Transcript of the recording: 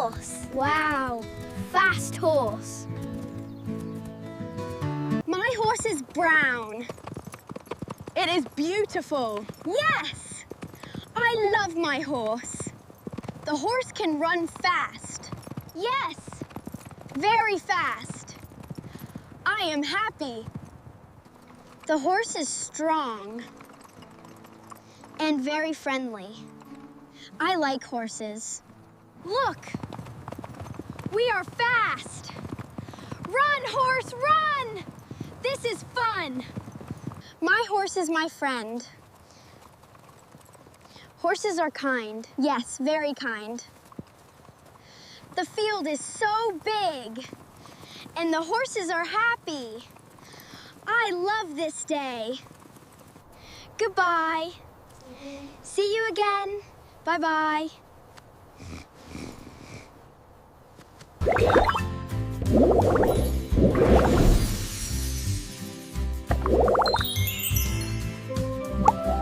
horse. Wow, fast horse. My horse is brown. It is beautiful. Yes! I love my horse. The horse can run fast. Yes, very fast. I am happy. The horse is strong and very friendly. I like horses. Look, we are fast. Run, horse, run! This is fun. My horse is my friend. Horses are kind. Yes, very kind. The field is so big, and the horses are happy. I love this day. Goodbye. See you again. Bye-bye.